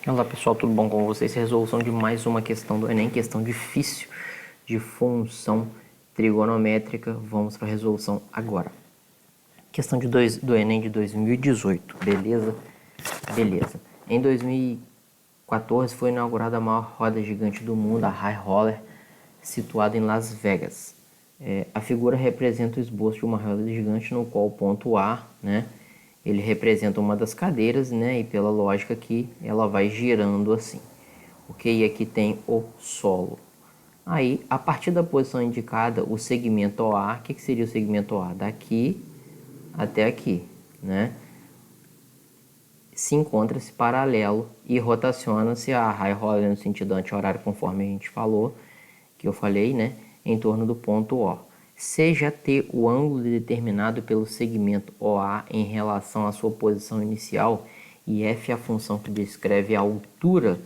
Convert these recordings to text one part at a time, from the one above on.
Olá pessoal, tudo bom com vocês? Resolução de mais uma questão do Enem, questão difícil de função trigonométrica. Vamos para a resolução agora. Questão do Enem de 2018, beleza? Beleza. Em 2014 foi inaugurada a maior roda gigante do mundo, a High Roller, situada em Las Vegas. A figura representa o esboço de uma roda gigante no qual o ponto A, né? Ele representa uma das cadeiras, né? E pela lógica aqui, ela vai girando assim. Ok? E aqui tem o solo. Aí, a partir da posição indicada, o segmento OA, o que seria o segmento OA? Daqui até aqui, né? Se encontra-se paralelo e rotaciona-se a high roller no sentido anti-horário, conforme a gente falou, que eu falei, né? Em torno do ponto O. Seja T o ângulo determinado pelo segmento OA em relação à sua posição inicial e F a função que descreve a altura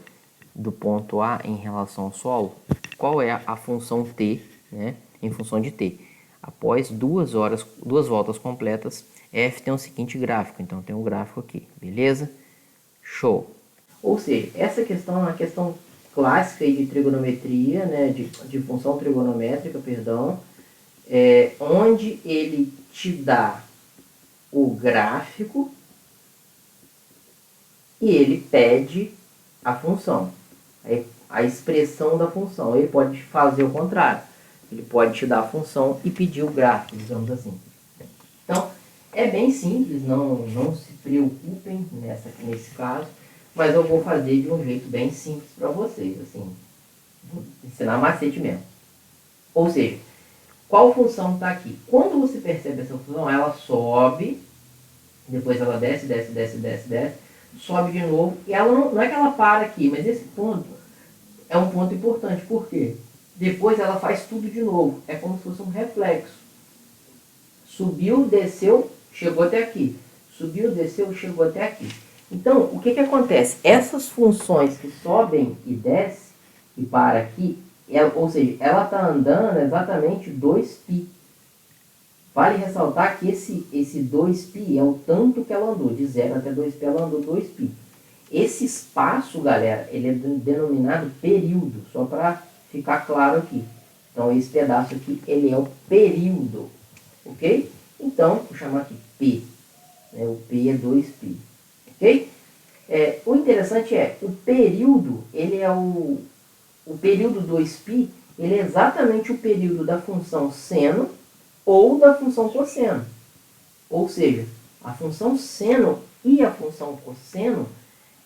do ponto A em relação ao solo. Qual é a função T, né, em função de T? Após duas voltas completas, F tem o seguinte gráfico. Então tem um gráfico aqui, beleza? Show! Ou seja, essa questão é uma questão clássica de trigonometria, né, de função trigonométrica, perdão, onde ele te dá o gráfico e ele pede a função, a expressão da função. Ele pode fazer o contrário, ele pode te dar a função e pedir o gráfico, digamos assim. Então, é bem simples, não se preocupem nesse caso, mas eu vou fazer de um jeito bem simples para vocês, assim, vou ensinar macete mesmo. Ou seja, qual função está aqui? Quando você percebe essa função, ela sobe, depois ela desce, desce, desce, desce, desce, sobe de novo, e ela não é que ela para aqui, mas esse ponto é um ponto importante. Por quê? Depois ela faz tudo de novo, é como se fosse um reflexo. Subiu, desceu, chegou até aqui. Subiu, desceu, chegou até aqui. Então, o que acontece? Essas funções que sobem e descem, e para aqui, ou seja, ela está andando exatamente 2π. Vale ressaltar que esse 2π é o tanto que ela andou, de 0 até 2π ela andou 2π. Esse espaço, galera, ele é denominado período, só para ficar claro aqui. Então, esse pedaço aqui, ele é o período, ok? Então, vou chamar aqui P, né? O P é 2π, ok? O interessante é, o período, ele é o período 2π, ele é exatamente o período da função seno ou da função cosseno. Ou seja, a função seno e a função cosseno,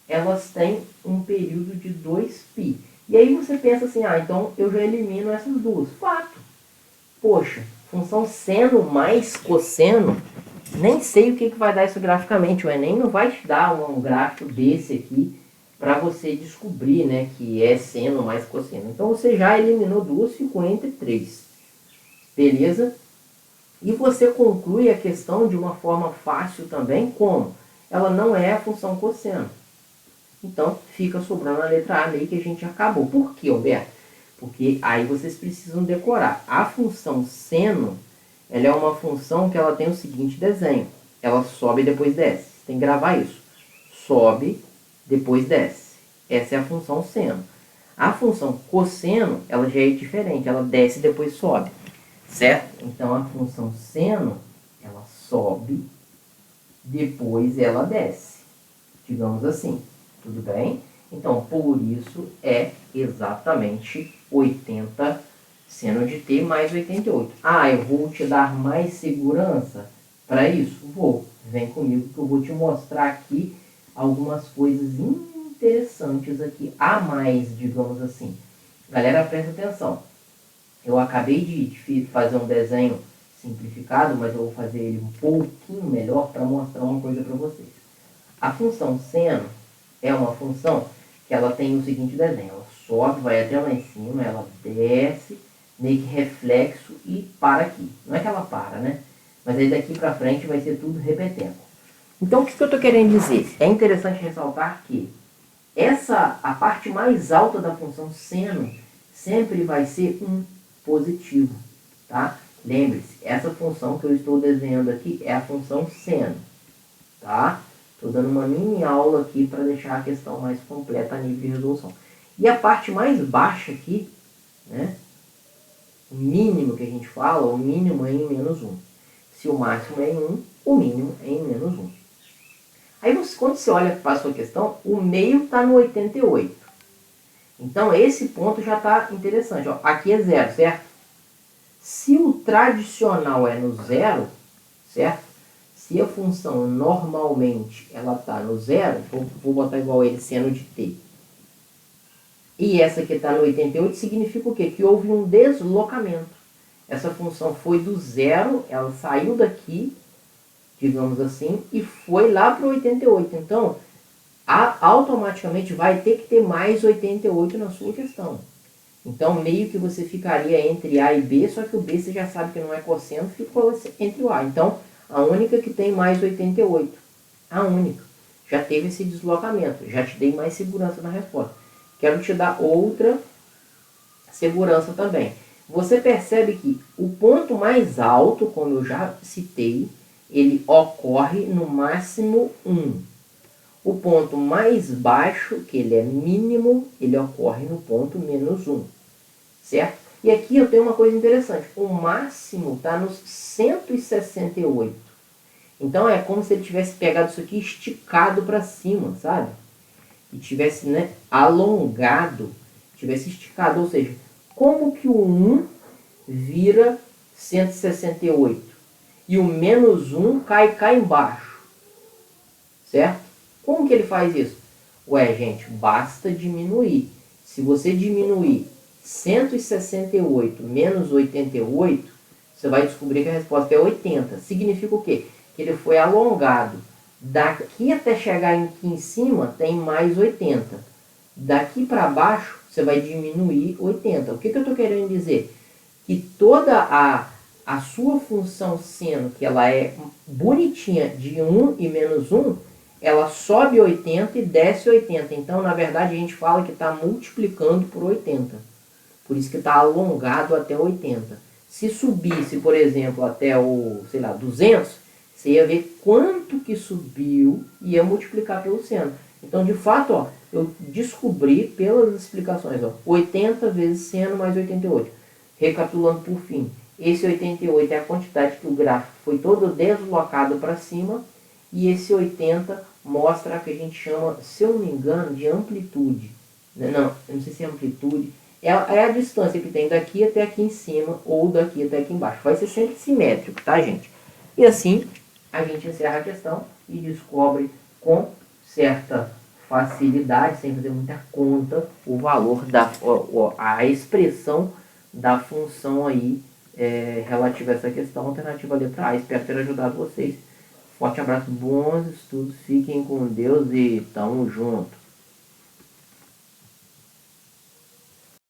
elas têm um período de 2π. E aí você pensa assim, então eu já elimino essas duas. Fato. Poxa, função seno mais cosseno, nem sei o que vai dar isso graficamente. O Enem não vai te dar um gráfico desse aqui para você descobrir, né, que é seno mais cosseno. Então você já eliminou duas, ficou entre 3. Beleza? E você conclui a questão de uma forma fácil também, como? Ela não é a função cosseno. Então, fica sobrando a letra A meio que a gente acabou. Por quê, Alberto? Porque aí vocês precisam decorar. A função seno, ela é uma função que ela tem o seguinte desenho. Ela sobe e depois desce. Você tem que gravar isso. Sobe, depois desce. Essa é a função seno. A função cosseno, ela já é diferente. Ela desce e depois sobe. Certo? Então, a função seno, ela sobe, depois ela desce. Digamos assim. Tudo bem? Então, por isso é exatamente 80 seno de t mais 88. Eu vou te dar mais segurança para isso? Vou. Vem comigo que eu vou te mostrar aqui algumas coisas interessantes aqui. A mais, digamos assim. Galera, presta atenção. Eu acabei de fazer um desenho simplificado, mas eu vou fazer ele um pouquinho melhor para mostrar uma coisa para vocês. A função seno é uma função que ela tem o seguinte desenho. Ela sobe, vai até lá em cima, ela desce, meio que reflexo e para aqui. Não é que ela para, né? Mas aí daqui para frente vai ser tudo repeteco. Então, o que eu estou querendo dizer? É interessante ressaltar que a parte mais alta da função seno sempre vai ser um positivo, tá? Lembre-se, essa função que eu estou desenhando aqui é a função seno, tá? Estou dando uma mini aula aqui para deixar a questão mais completa a nível de resolução. E a parte mais baixa aqui, né? O mínimo que a gente fala, o mínimo é em menos 1. Se o máximo é em 1, o mínimo é em menos 1. Aí quando você olha para a sua questão, o meio está no 88. Então esse ponto já está interessante. Ó. Aqui é 0, certo? Se o tradicional é no 0, certo? Se a função normalmente ela está no 0, vou botar igual ele seno de t. E essa que está no 88 significa o quê? Que houve um deslocamento. Essa função foi do 0, ela saiu daqui, digamos assim, e foi lá para o 88. Então, automaticamente vai ter que ter mais 88 na sua questão. Então, meio que você ficaria entre A e B, só que o B você já sabe que não é cosseno, ficou entre o A. Então, a única que tem mais 88. A única. Já teve esse deslocamento. Já te dei mais segurança na resposta. Quero te dar outra segurança também. Você percebe que o ponto mais alto, como eu já citei, ele ocorre no máximo 1. O ponto mais baixo, que ele é mínimo, ele ocorre no ponto menos 1. Certo? E aqui eu tenho uma coisa interessante. O máximo está nos 168. Então é como se ele tivesse pegado isso aqui e esticado para cima, sabe? E tivesse, né, alongado, tivesse esticado. Ou seja, como que o 1 vira 168? E o menos 1 cai cá embaixo. Certo? Como que ele faz isso? Ué, gente, basta diminuir. Se você diminuir 168 menos 88, você vai descobrir que a resposta é 80. Significa o quê? Que ele foi alongado. Daqui até chegar aqui em cima, tem mais 80. Daqui para baixo, você vai diminuir 80. O que eu estou querendo dizer? Que toda a sua função seno, que ela é bonitinha, de 1 e menos 1, ela sobe 80 e desce 80. Então, na verdade, a gente fala que está multiplicando por 80. Por isso que está alongado até 80. Se subisse, por exemplo, até o, sei lá, 200, você ia ver quanto que subiu e ia multiplicar pelo seno. Então, de fato, ó, eu descobri pelas explicações, ó, 80 vezes seno mais 88. Recapitulando por fim, esse 88 é a quantidade que o gráfico foi todo deslocado para cima, e esse 80 mostra o que a gente chama, se eu não me engano, de amplitude. Não, eu não sei se é amplitude. É a distância que tem daqui até aqui em cima ou daqui até aqui embaixo. Vai ser sempre simétrico, tá, gente? E assim, a gente encerra a questão e descobre com certa facilidade, sem fazer muita conta, o valor a expressão da função aí relativa a essa questão, alternativa à letra A. Espero ter ajudado vocês. Forte abraço, bons estudos, fiquem com Deus e tamo junto.